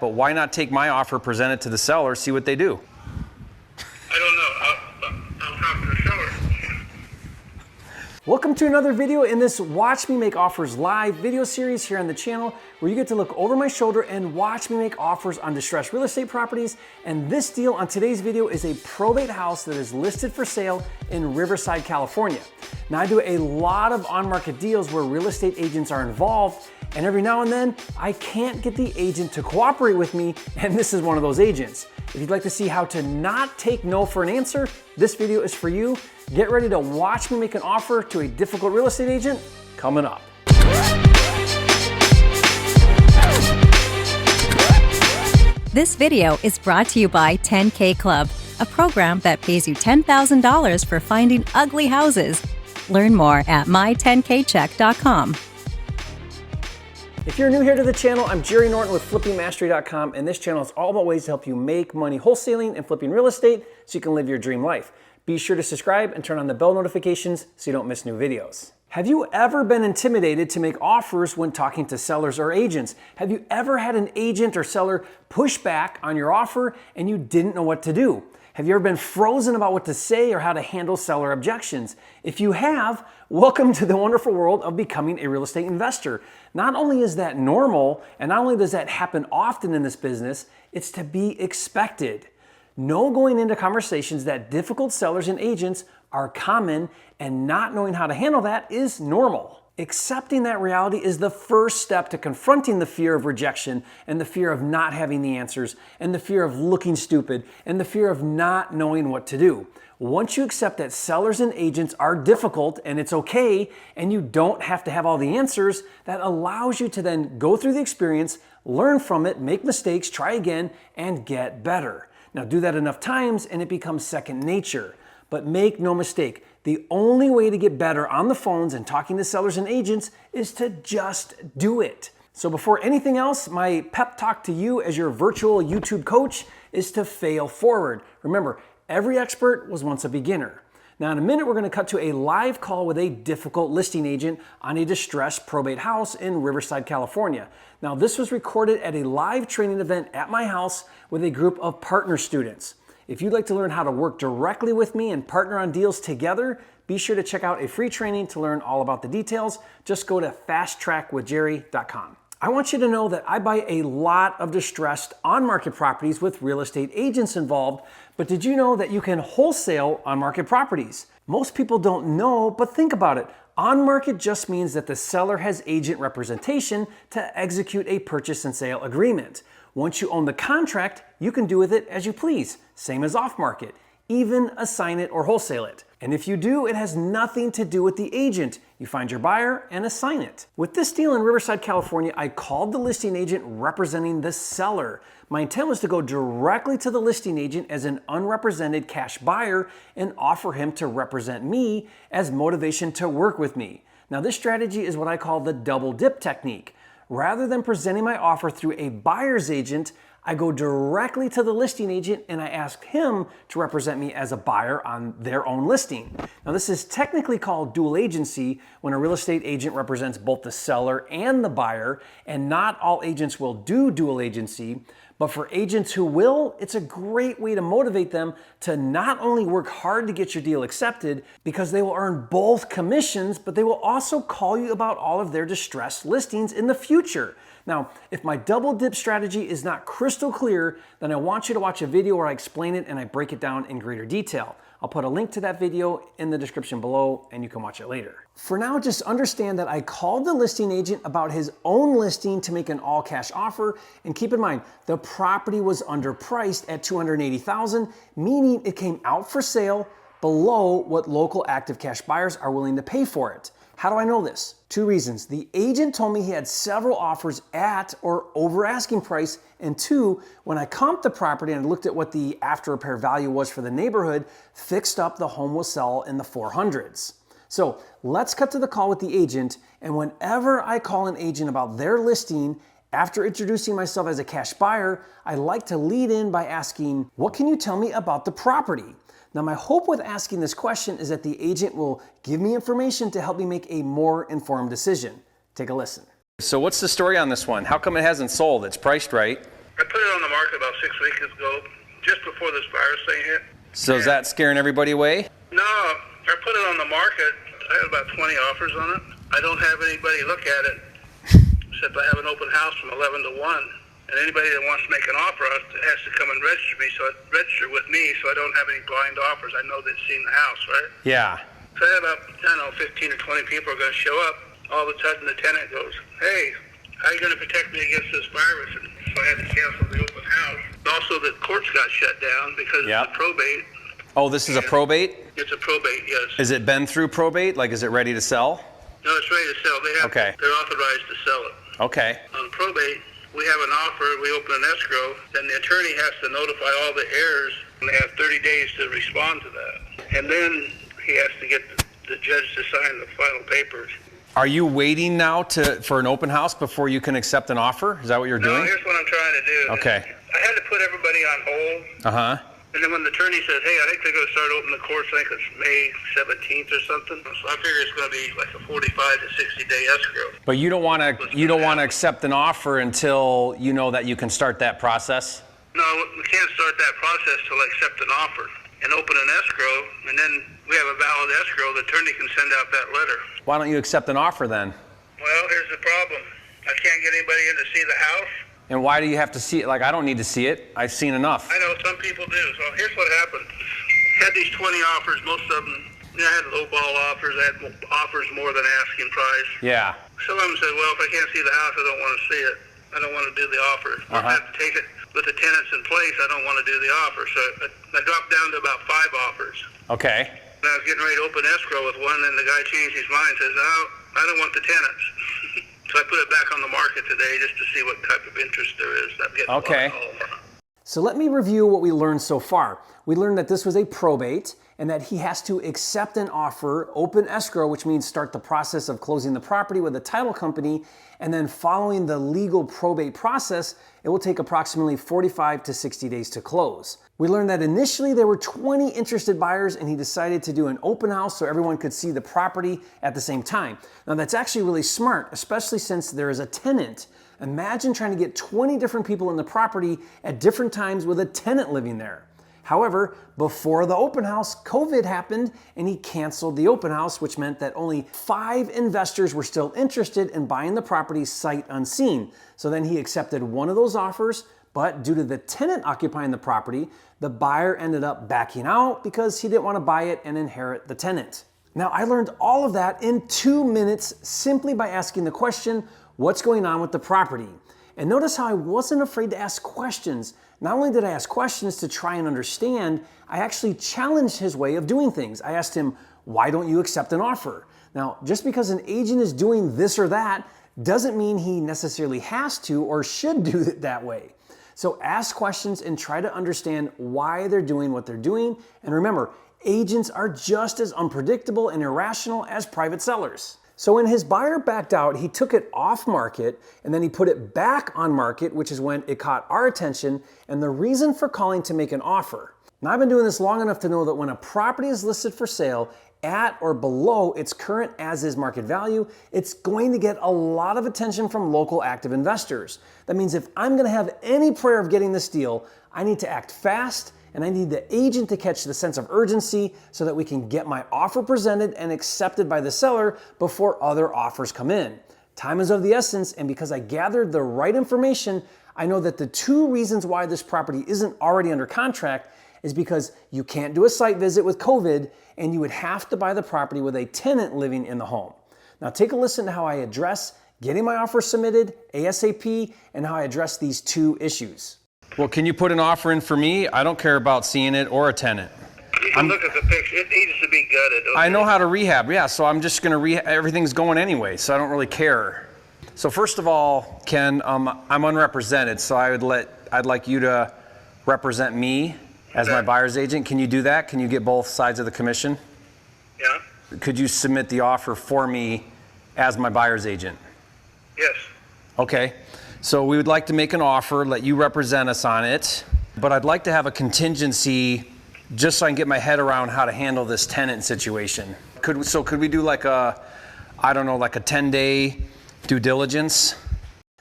But why not take my offer, present it to the seller, see what they do? I don't know. I'll talk to the seller. Welcome to another video in this Watch Me Make Offers live video series here on the channel, where you get to look over my shoulder and watch me make offers on distressed real estate properties. And this deal on today's video is a probate house that is listed for sale in Riverside, California. Now, I do a lot of on-market deals where real estate agents are involved, and every now and then I can't get the agent to cooperate with me, and this is one of those agents. If you'd like to see how to not take no for an answer, this video is for you. Get ready to watch me make an offer to a difficult real estate agent coming up. This video is brought to you by 10K Club, a program that pays you $10,000 for finding ugly houses. Learn more at my10kcheck.com. If you're new here to the channel, I'm Jerry Norton with FlippingMastery.com, and this channel is all about ways to help you make money wholesaling and flipping real estate so you can live your dream life. Be sure to subscribe and turn on the bell notifications so you don't miss new videos. Have you ever been intimidated to make offers when talking to sellers or agents? Have you ever had an agent or seller push back on your offer and you didn't know what to do? Have you ever been frozen about what to say or how to handle seller objections? If you have, welcome to the wonderful world of becoming a real estate investor. Not only is that normal, and not only does that happen often in this business, it's to be expected. Know going into conversations that difficult sellers and agents are common, and not knowing how to handle that is normal. Accepting that reality is the first step to confronting the fear of rejection and the fear of not having the answers and the fear of looking stupid and the fear of not knowing what to do. Once you accept that sellers and agents are difficult and it's okay and you don't have to have all the answers, that allows you to then go through the experience, learn from it, make mistakes, try again, and get better. Now, do that enough times and it becomes second nature. But make no mistake, the only way to get better on the phones and talking to sellers and agents is to just do it. So before anything else, my pep talk to you as your virtual YouTube coach is to fail forward. Remember, every expert was once a beginner. Now, in a minute, we're going to cut to a live call with a difficult listing agent on a distressed probate house in Riverside, California. Now, this was recorded at a live training event at my house with a group of partner students. If you'd like to learn how to work directly with me and partner on deals together, be sure to check out a free training to learn all about the details. Just go to fasttrackwithjerry.com. I want you to know that I buy a lot of distressed on-market properties with real estate agents involved, but did you know that you can wholesale on-market properties? Most people don't know, but think about it. On-market just means that the seller has agent representation to execute a purchase and sale agreement. Once you own the contract, you can do with it as you please, same as off-market, even assign it or wholesale it. And if you do, it has nothing to do with the agent. You find your buyer and assign it. With this deal in Riverside, California, I called the listing agent representing the seller. My intent was to go directly to the listing agent as an unrepresented cash buyer and offer him to represent me as motivation to work with me. Now, this strategy is what I call the double dip technique. Rather than presenting my offer through a buyer's agent, I go directly to the listing agent and I ask him to represent me as a buyer on their own listing. Now, this is technically called dual agency when a real estate agent represents both the seller and the buyer, and not all agents will do dual agency. But for agents who will, it's a great way to motivate them to not only work hard to get your deal accepted, because they will earn both commissions, but they will also call you about all of their distressed listings in the future. Now, if my double dip strategy is not crystal clear, then I want you to watch a video where I explain it and I break it down in greater detail. I'll put a link to that video in the description below and you can watch it later. For now, just understand that I called the listing agent about his own listing to make an all cash offer. And keep in mind, the property was underpriced at $280,000, meaning it came out for sale below what local active cash buyers are willing to pay for it. How do I know this? Two reasons. The agent told me he had several offers at or over asking price, and two, when I comped the property and looked at what the after repair value was for the neighborhood, fixed up the home will sell in the 400s. So let's cut to the call with the agent, and whenever I call an agent about their listing, after introducing myself as a cash buyer, I like to lead in by asking, what can you tell me about the property? Now, my hope with asking this question is that the agent will give me information to help me make a more informed decision. Take a listen. So what's the story on this one? How come it hasn't sold? It's priced right. I put it on the market about 6 weeks ago, just before this virus thing hit. So is that scaring everybody away? No, I put it on the market. I had about 20 offers on it. I don't have anybody look at it, except I have an open house from 11 to 1. And anybody that wants to make an offer has to come and register with me, so I don't have any blind offers. I know they've seen the house, right? Yeah. So I had about, 15 or 20 people are going to show up. All of a sudden the tenant goes, hey, how are you going to protect me against this virus? And so I had to cancel the open house. Also, the courts got shut down because of the probate. Oh, this is a probate? It's a probate, yes. Is it been through probate? Like, is it ready to sell? No, it's ready to sell. They're authorized to sell it. Okay. On probate, we have an offer, we open an escrow, then the attorney has to notify all the heirs, and they have 30 days to respond to that. And then he has to get the judge to sign the final papers. Are you waiting now for an open house before you can accept an offer? Is that what you're doing? No, here's what I'm trying to do. Okay. I had to put everybody on hold. Uh-huh. And then when the attorney says, hey, I think they're going to start opening the courts, I think it's May 17th or something. So I figure it's going to be like a 45 to 60 day escrow. But you don't want to accept an offer until you know that you can start that process? No, we can't start that process till I accept an offer and open an escrow, and then we have a valid escrow. The attorney can send out that letter. Why don't you accept an offer then? Well, here's the problem. I can't get anybody in to see the house. And why do you have to see it? Like, I don't need to see it. I've seen enough. I know, some people do. So here's what happened. I had these 20 offers, most of them, I had low-ball offers. I had offers more than asking price. Yeah. Some of them said, well, if I can't see the house, I don't want to see it. I don't want to do the offer. If I have to take it with the tenants in place, I don't want to do the offer. So I dropped down to about 5 offers. Okay. And I was getting ready to open escrow with one, and the guy changed his mind and says, no, I don't want the tenants. So I put it back on the market today just to see what type of interest there is. I'm getting a lot of calls. So let me review what we learned so far. We learned that this was a probate and that he has to accept an offer, open escrow, which means start the process of closing the property with the title company, and then following the legal probate process, it will take approximately 45 to 60 days to close. We learned that initially there were 20 interested buyers and he decided to do an open house so everyone could see the property at the same time. Now that's actually really smart, especially since there is a tenant. Imagine trying to get 20 different people in the property at different times with a tenant living there. However, before the open house, COVID happened and he canceled the open house, which meant that only 5 investors were still interested in buying the property sight unseen. So then he accepted one of those offers, but due to the tenant occupying the property, the buyer ended up backing out because he didn't want to buy it and inherit the tenant. Now, I learned all of that in 2 minutes simply by asking the question, what's going on with the property? And notice how I wasn't afraid to ask questions. Not only did I ask questions to try and understand, I actually challenged his way of doing things. I asked him, why don't you accept an offer? Now, just because an agent is doing this or that doesn't mean he necessarily has to or should do it that way. So ask questions and try to understand why they're doing what they're doing. And remember, agents are just as unpredictable and irrational as private sellers. So when his buyer backed out, he took it off market and then he put it back on market, which is when it caught our attention and the reason for calling to make an offer. Now, I've been doing this long enough to know that when a property is listed for sale at or below its current as-is market value, it's going to get a lot of attention from local active investors. That means if I'm going to have any prayer of getting this deal, I need to act fast and I need the agent to catch the sense of urgency so that we can get my offer presented and accepted by the seller before other offers come in. Time is of the essence, and because I gathered the right information, I know that the 2 reasons why this property isn't already under contract is because you can't do a site visit with COVID and you would have to buy the property with a tenant living in the home. Now take a listen to how I address getting my offer submitted ASAP and how I address these 2 issues. Well, can you put an offer in for me? I don't care about seeing it or a tenant. You can look at the picture. It needs to be gutted. Okay? I know how to rehab, yeah, so I'm just gonna everything's going anyway, so I don't really care. So first of all, Ken, I'm unrepresented, so I'd like you to represent me as my buyer's agent. Can you do that? Can you get both sides of the commission? Yeah. Could you submit the offer for me as my buyer's agent? Yes. Okay. So we would like to make an offer, let you represent us on it, but I'd like to have a contingency just so I can get my head around how to handle this tenant situation. Could we do like a 10-day due diligence?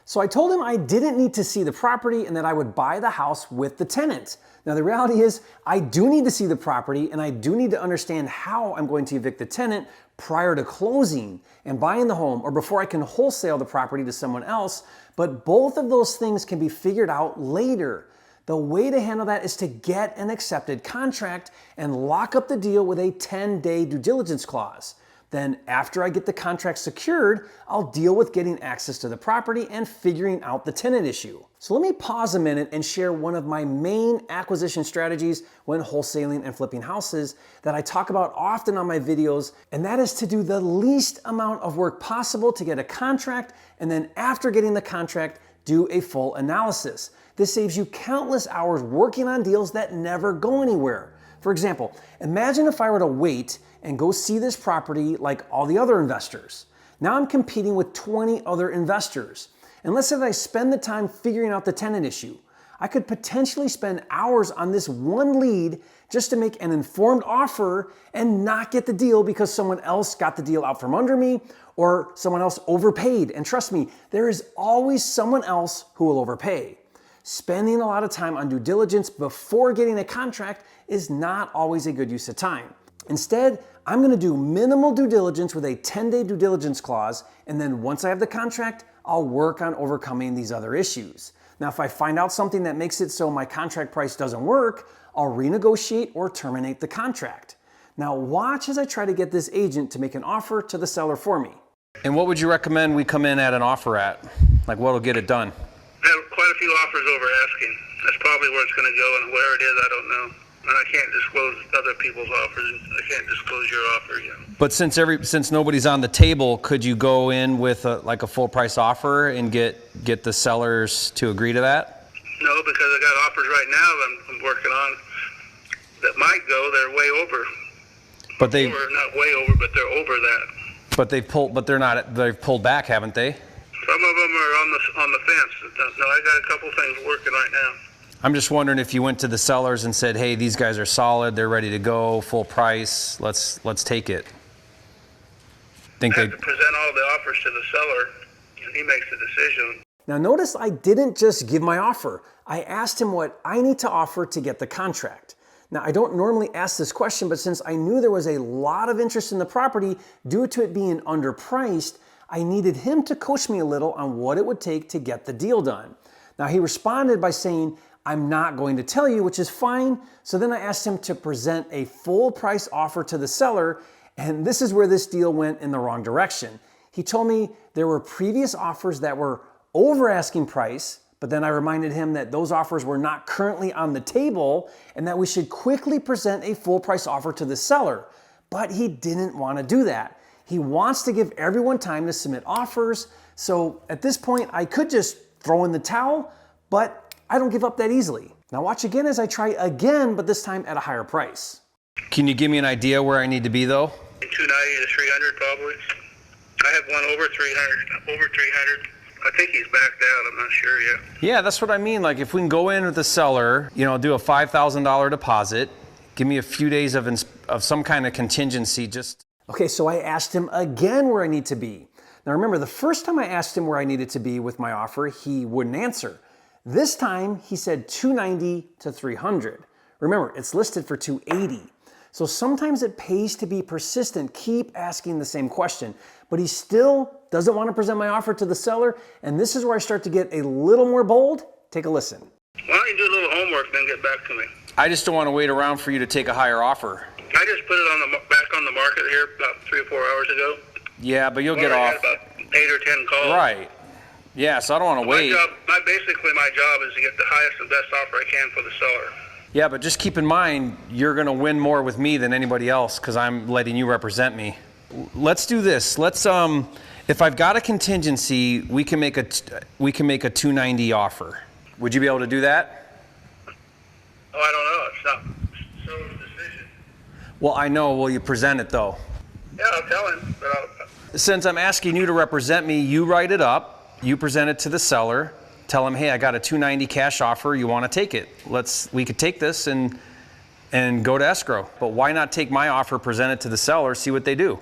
So I told him I didn't need to see the property and that I would buy the house with the tenant. Now the reality is I do need to see the property and I do need to understand how I'm going to evict the tenant prior to closing and buying the home or before I can wholesale the property to someone else. But both of those things can be figured out later. The way to handle that is to get an accepted contract and lock up the deal with a 10-day due diligence clause. Then after I get the contract secured, I'll deal with getting access to the property and figuring out the tenant issue. So let me pause a minute and share one of my main acquisition strategies when wholesaling and flipping houses that I talk about often on my videos, and that is to do the least amount of work possible to get a contract, and then after getting the contract, do a full analysis. This saves you countless hours working on deals that never go anywhere. For example, imagine if I were to wait and go see this property like all the other investors. Now I'm competing with 20 other investors. And let's say that I spend the time figuring out the tenant issue. I could potentially spend hours on this one lead just to make an informed offer and not get the deal because someone else got the deal out from under me or someone else overpaid. And trust me, there is always someone else who will overpay. Spending a lot of time on due diligence before getting a contract is not always a good use of time. Instead, I'm going to do minimal due diligence with a 10-day due diligence clause, and then once I have the contract, I'll work on overcoming these other issues. Now, if I find out something that makes it so my contract price doesn't work, I'll renegotiate or terminate the contract. Now, watch as I try to get this agent to make an offer to the seller for me. And what would you recommend we come in at an offer at? Like what'll get it done? I have quite a few offers over asking. That's probably where it's going to go, and where it is, I don't know. And I can't disclose other people's offers. I can't disclose your offer yet. But since nobody's on the table, could you go in with a full price offer and get the sellers to agree to that? No, because I got offers right now that I'm working on that might go. They're way over. But they not way over, but they're over that. But they've pulled back, haven't they? Some of them are on the fence. No, I got a couple things working right now. I'm just wondering if you went to the sellers and said, "Hey, these guys are solid. They're ready to go, full price. Let's take it." I have to present all the offers to the seller, and he makes the decision. Now notice I didn't just give my offer. I asked him what I need to offer to get the contract. Now I don't normally ask this question, but since I knew there was a lot of interest in the property due to it being underpriced, I needed him to coach me a little on what it would take to get the deal done. Now he responded by saying, "I'm not going to tell you," which is fine. So then I asked him to present a full price offer to the seller, and this is where this deal went in the wrong direction. He told me there were previous offers that were over asking price, but then I reminded him that those offers were not currently on the table and that we should quickly present a full price offer to the seller. But he didn't want to do that. He wants to give everyone time to submit offers. So at this point, I could just throw in the towel, but I don't give up that easily. Now watch again as I try again, but this time at a higher price. Can you give me an idea where I need to be though? 290 to 300 probably. I have one over 300. Over 300. I think he's backed out. I'm not sure yet. Yeah, that's what I mean. Like if we can go in with the seller, do a $5,000 deposit, give me a few days of some kind of contingency. Okay, so I asked him again where I need to be. Now remember, the first time I asked him where I needed to be with my offer, he wouldn't answer. This time he said 290 to 300. Remember, it's listed for 280. So sometimes it pays to be persistent, keep asking the same question, but he still doesn't want to present my offer to the seller, and this is where I start to get a little more bold. Take a listen. Why don't you do a little homework, then get back to me? I just don't want to wait around for you to take a higher offer. I just put it back on the market here about 3 or 4 hours ago. Yeah, but you'll get off. I had about 8 or 10 calls. Right. Yeah, so I don't want to wait. Basically my job is to get the highest and best offer I can for the seller. Yeah, but just keep in mind, you're going to win more with me than anybody else because I'm letting you represent me. Let's do this. If I've got a contingency, we can make a 290 offer. Would you be able to do that? Oh, I don't know. It's not the seller's decision. Well, I know. Will you present it though? Yeah, I'll tell him. But Since I'm asking you to represent me, you write it up, you present it to the seller, tell him, "Hey, I got a 290 cash offer. You want to take it? We could take this and go to escrow. But why not take my offer, present it to the seller, see what they do?"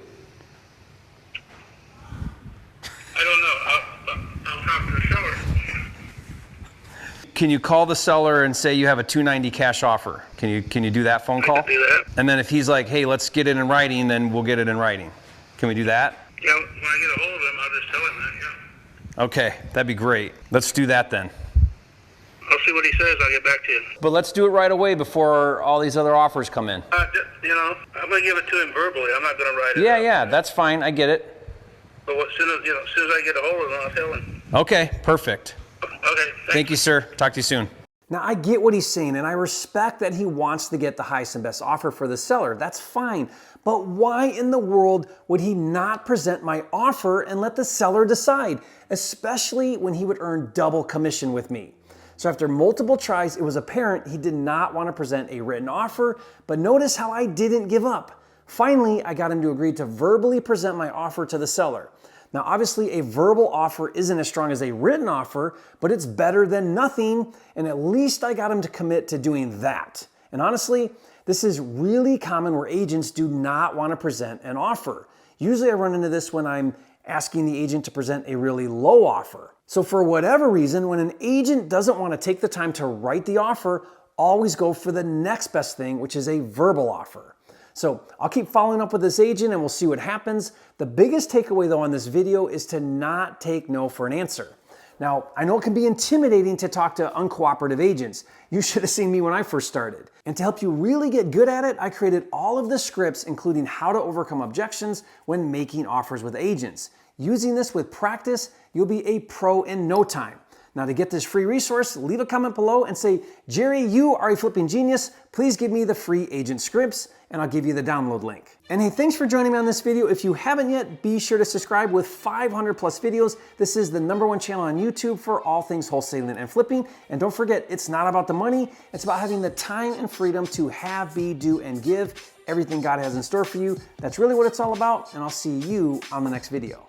I don't know. I'll talk to the seller can you call the seller and say you have a $290 cash offer? Can you do that phone call? I can do that. And then if he's like, hey, let's get it in writing, then we'll get it in writing. Can we do that? Yeah, when I get a hold of him, I'll just tell him that, yeah. Okay, that'd be great. Let's do that then. I'll see what he says. I'll get back to you. But let's do it right away before all these other offers come in. You know, I'm going to give it to him verbally. I'm not going to write it. Yeah, that's fine. I get it. But as soon as I get a hold of him, I'll tell him. Okay, perfect. Okay. Thank you, sir. Talk to you soon. Now, I get what he's saying, and I respect that he wants to get the highest and best offer for the seller. That's fine. But why in the world would he not present my offer and let the seller decide, especially when he would earn double commission with me? So after multiple tries, it was apparent he did not want to present a written offer, but notice how I didn't give up. Finally, I got him to agree to verbally present my offer to the seller. Now, obviously, a verbal offer isn't as strong as a written offer, but it's better than nothing, and at least I got him to commit to doing that. And honestly, this is really common where agents do not want to present an offer. Usually I run into this when I'm asking the agent to present a really low offer. So for whatever reason, when an agent doesn't want to take the time to write the offer, always go for the next best thing, which is a verbal offer. So I'll keep following up with this agent and we'll see what happens. The biggest takeaway though on this video is to not take no for an answer. Now, I know it can be intimidating to talk to uncooperative agents. You should have seen me when I first started. And to help you really get good at it, I created all of the scripts, including how to overcome objections when making offers with agents. Using this with practice, you'll be a pro in no time. Now, to get this free resource, leave a comment below and say, Jerry, you are a flipping genius. Please give me the free agent scripts and I'll give you the download link. And hey, thanks for joining me on this video. If you haven't yet, be sure to subscribe with 500 plus videos. This is the #1 channel on YouTube for all things wholesaling and flipping. And don't forget, it's not about the money. It's about having the time and freedom to have, be, do, and give everything God has in store for you. That's really what it's all about. And I'll see you on the next video.